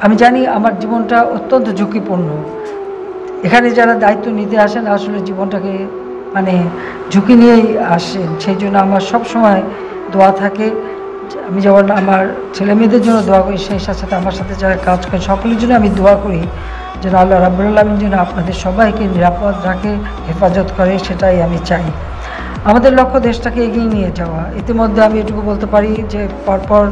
আমি জানি আমার জীবনটা অত্যন্ত ঝুঁকিপূর্ণ। এখানে যারা দায়িত্ব নিতে আসেন আসলে জীবনটাকে মানে ঝুঁকি নিয়েই আসেন, সেই জন্য আমার সবসময় দোয়া থাকে। আমি যেমন আমার ছেলে মেয়েদের জন্য দোয়া করি, সেই সাথে সাথে আমার সাথে যারা কাজ করে সকলের জন্য আমি দোয়া করি যেন আল্লাহ রাব্বুল আলামিন যেন আপনাদের সবাইকে নিরাপদ রাখে, হেফাজত করে, সেটাই আমি চাই। আমাদের লক্ষ্য দেশটাকে এগিয়ে নিয়ে যাওয়া। ইতিমধ্যে আমি এটুকু বলতে পারি যে পরপর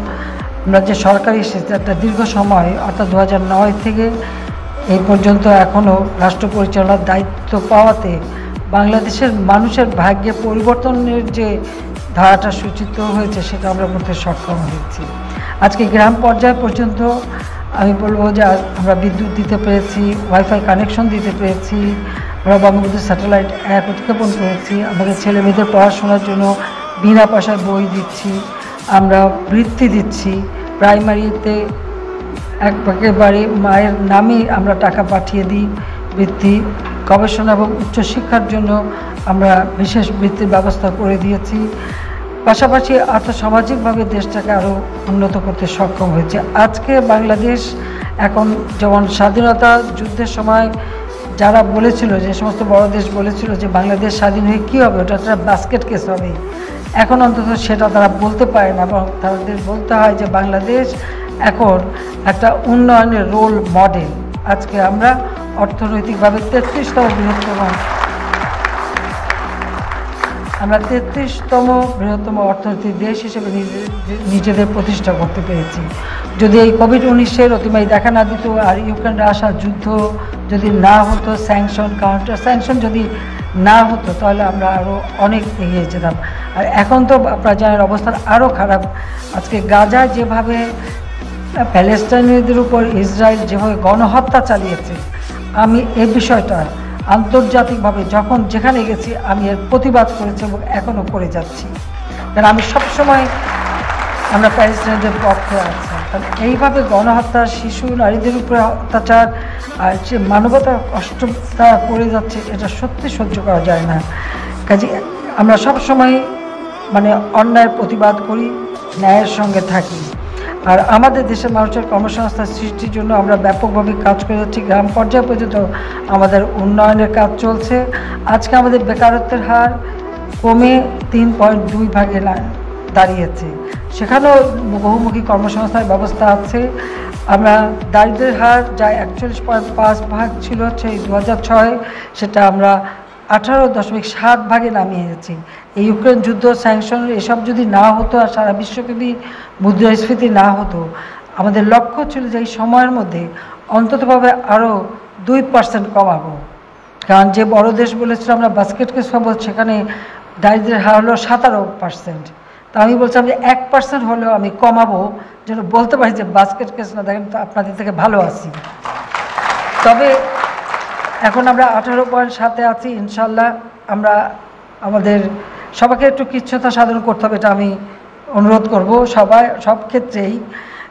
আমরা যে সরকারি একটা দীর্ঘ সময় অর্থাৎ 2009 থেকে এই পর্যন্ত এখনও রাষ্ট্র পরিচালনার দায়িত্ব পাওয়াতে বাংলাদেশের মানুষের ভাগ্যে পরিবর্তনের যে ধারাটা সূচিত হয়েছে সেটা আমরা করতে সক্ষম হয়েছি। আজকে গ্রাম পর্যায় পর্যন্ত আমি বলবো যে আমরা বিদ্যুৎ দিতে পেরেছি, ওয়াইফাই কানেকশন দিতে পেরেছি, আমরা বঙ্গবন্ধু স্যাটেলাইট অ্যাপ উৎক্ষেপণ করেছি, আমাদের ছেলে মেয়েদের পড়াশোনার জন্য বিনা পয়সায় বই দিচ্ছি, আমরা বৃত্তি দিচ্ছি, প্রাইমারিতে একেবারে মায়ের নামে আমরা টাকা পাঠিয়ে দিই বৃত্তি, গবেষণা এবং উচ্চশিক্ষার জন্য আমরা বিশেষ বৃত্তির ব্যবস্থা করে দিয়েছি। পাশাপাশি আর্থসামাজিকভাবে দেশটাকে আরও উন্নত করতে সক্ষম হয়েছে। আজকে বাংলাদেশ এখন যেমন স্বাধীনতা যুদ্ধের সময় যারা বলেছিল, যে সমস্ত বড় দেশ বলেছিল যে বাংলাদেশ স্বাধীন হয়ে কী হবে, ওটা একটা বাস্কেট কেস হবে, এখন অন্তত সেটা তারা বলতে পারে না, এবং তাদের বলতে হয় যে বাংলাদেশ এখন একটা উন্নয়নের রোল মডেল। আজকে আমরা অর্থনৈতিকভাবে 33তম বৃহত্তম অর্থনৈতিক দেশ হিসেবে নিজেদের প্রতিষ্ঠা করতে পেরেছি। যদি এই কোভিড-19 অতিমারি দেখা না দিত, আর ইউক্রেন রাশিয়ার যুদ্ধ যদি না হতো, স্যাংশন কাউন্টার স্যাংশন যদি না হতো, তাহলে আমরা আরও অনেক এগিয়ে যেতাম। আর এখন তো আপনারা জানেন অবস্থান আরও খারাপ। আজকে গাজায় যেভাবে প্যালেস্টাইনিদের উপর ইসরায়েল যেভাবে গণহত্যা চালিয়েছে, আমি এই বিষয়টা আন্তর্জাতিকভাবে যখন যেখানে গেছি আমি এর প্রতিবাদ করেছি এবং এখনও করে যাচ্ছি। কারণ আমি সবসময় আমরা প্যালেস্টাইনিদের পক্ষে আছি। কারণ এইভাবে গণহত্যা, শিশু নারীদের উপরে অত্যাচার আর যে মানবতার কষ্ট তারা করে যাচ্ছে, এটা সত্যি সহ্য করা যায় না। কাজে আমরা সবসময় অন্যায়ের প্রতিবাদ করি, ন্যায়ের সঙ্গে থাকি। আর আমাদের দেশের মানুষের কর্মসংস্থান সৃষ্টির জন্য আমরা ব্যাপকভাবে কাজ করে যাচ্ছি। গ্রাম পর্যায় পর্যন্ত আমাদের উন্নয়নের কাজ চলছে। আজকে আমাদের বেকারত্বের হার কমে 3.2 ভাগে দাঁড়িয়েছে। সেখানেও বহুমুখী কর্মসংস্থানের ব্যবস্থা আছে। আমরা দারিদ্র্যের হার যা 41.5 ভাগ ছিল সেই 2006, সেটা আমরা 18.7 ভাগে নামিয়ে এনেছি। এই ইউক্রেন যুদ্ধ, স্যাংশন এসব যদি না হতো আর সারা বিশ্বব্যাপী মুদ্রাস্ফীতি না হতো, আমাদের লক্ষ্য ছিল যে এই সময়ের মধ্যে অন্ততভাবে আরও 2% কমাবো। কারণ যে বড় দেশ বলেছিল আমরা বাস্কেট কেস পাবো, সেখানে দারিদ্র্যের হার হলো 17%। তা আমি বলছিলাম যে 1% হলেও আমি কমাবো, যেন বলতে পারি যে বাস্কেট কেস না, দেখেন তো আপনাদের থেকে ভালো আছি। তবে এখন আমরা 18.7-এ আছি। ইনশাল্লাহ আমরা আমাদের সবাইকে একটু কৃচ্ছ্রতা সাধন করতে হবে, এটা আমি অনুরোধ করব সব ক্ষেত্রেই।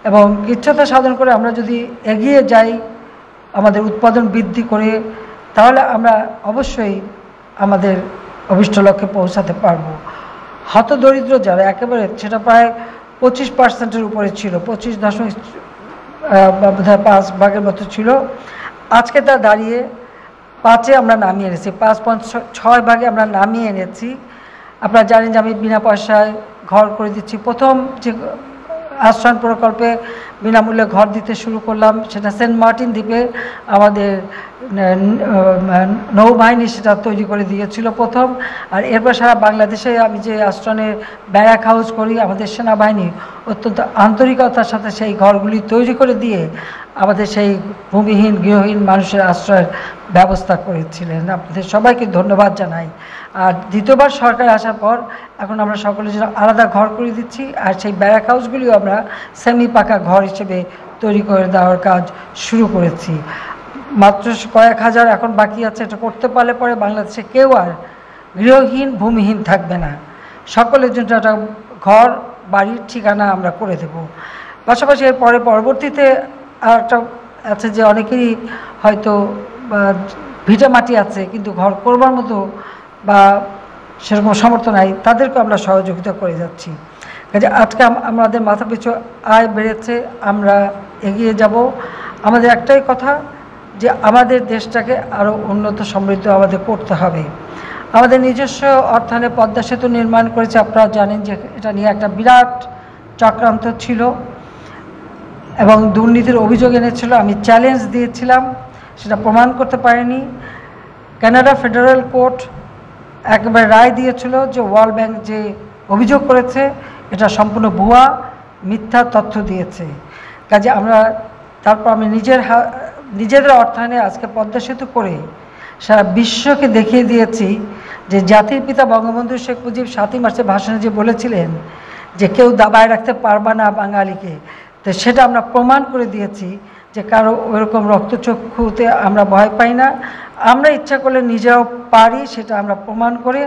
এবং কৃচ্ছ্রতা সাধন করে আমরা যদি এগিয়ে যাই আমাদের উৎপাদন বৃদ্ধি করে, তাহলে আমরা অবশ্যই আমাদের অভিষ্ট লক্ষ্যে পৌঁছাতে পারবো। হতদরিদ্র যারা একেবারে, সেটা প্রায় 25%-এর উপরে ছিল, 25.5 ভাগের মতো ছিল। আজকে তা দাঁড়িয়ে 5-এ আমরা নামিয়ে এনেছি, 5.6 ভাগে আমরা নামিয়ে এনেছি। আপনারা জানেন যে আমি বিনা পয়সায় ঘর করে দিচ্ছি। প্রথম যে আশ্রয়ণ প্রকল্পে বিনামূল্যে ঘর দিতে শুরু করলাম, সেটা সেন্ট মার্টিন দ্বীপে আমাদের নৌবাহিনী সেটা তৈরি করে দিয়েছিল প্রথম। আর এরপর সারা বাংলাদেশে আমি যে আশ্রয়ণের ব্যারাক হাউস করি, আমাদের সেনাবাহিনী অত্যন্ত আন্তরিকতার সাথে সেই ঘরগুলি তৈরি করে দিয়ে আমাদের সেই ভূমিহীন গৃহহীন মানুষের আশ্রয়ের ব্যবস্থা করেছিলেন। আপনাদের সবাইকে ধন্যবাদ জানাই। আর দ্বিতীয়বার সরকার আসার পর এখন আমরা সকলের জন্য আলাদা ঘর করে দিচ্ছি, আর সেই ব্যারাক হাউসগুলিও আমরা সেমি পাকা ঘর হিসেবে তৈরি করে দেওয়ার কাজ শুরু করেছি। মাত্র কয়েক হাজার এখন বাকি আছে। এটা করতে পারলে পরে বাংলাদেশে কেউ আর গৃহহীন ভূমিহীন থাকবে না। সকলের জন্য একটা ঘর, বাড়ির ঠিকানা আমরা করে দেব। পাশাপাশি এর পরবর্তীতে আর একটা আছে যে অনেকেরই হয়তো ভিটা মাটি আছে কিন্তু ঘর করবার মতো বা সেরকম সামর্থ্য নাই, তাদেরকে আমরা সহযোগিতা করে যাচ্ছি। কাজে আজকে আমাদের মাথাপিছু আয় বেড়েছে, আমরা এগিয়ে যাব। আমাদের একটাই কথা যে আমাদের দেশটাকে আরও উন্নত সমৃদ্ধ আমাদের করতে হবে। আমাদের নিজস্ব অর্থায়নে পদ্মা সেতু নির্মাণ করেছে, আপনারা জানেন যে এটা নিয়ে একটা বিরাট চক্রান্ত ছিল এবং দুর্নীতির অভিযোগ এনেছিল। আমি চ্যালেঞ্জ দিয়েছিলাম, সেটা প্রমাণ করতে পারেনি। কানাডা ফেডারেল কোর্ট একবার রায় দিয়েছিল যে ওয়ার্ল্ড ব্যাংক যে অভিযোগ করেছে এটা সম্পূর্ণ ভুয়া, মিথ্যা তথ্য দিয়েছে। কাজে আমরা তারপর আমি নিজেদের অর্থায়নে আজকে পদ্মা সেতু করে সারা বিশ্বকে দেখিয়ে দিয়েছি যে জাতির পিতা বঙ্গবন্ধু শেখ মুজিব 7ই মার্চের ভাষণে যে বলেছিলেন যে কেউ দাবায় রাখতে পারবা না বাঙালিকে, তো সেটা আমরা প্রমাণ করে দিয়েছি যে কারো ওইরকম রক্তচক্ষুতে আমরা ভয় পাই না। আমরা ইচ্ছা করলে নিজেরাও পারি, সেটা আমরা প্রমাণ করে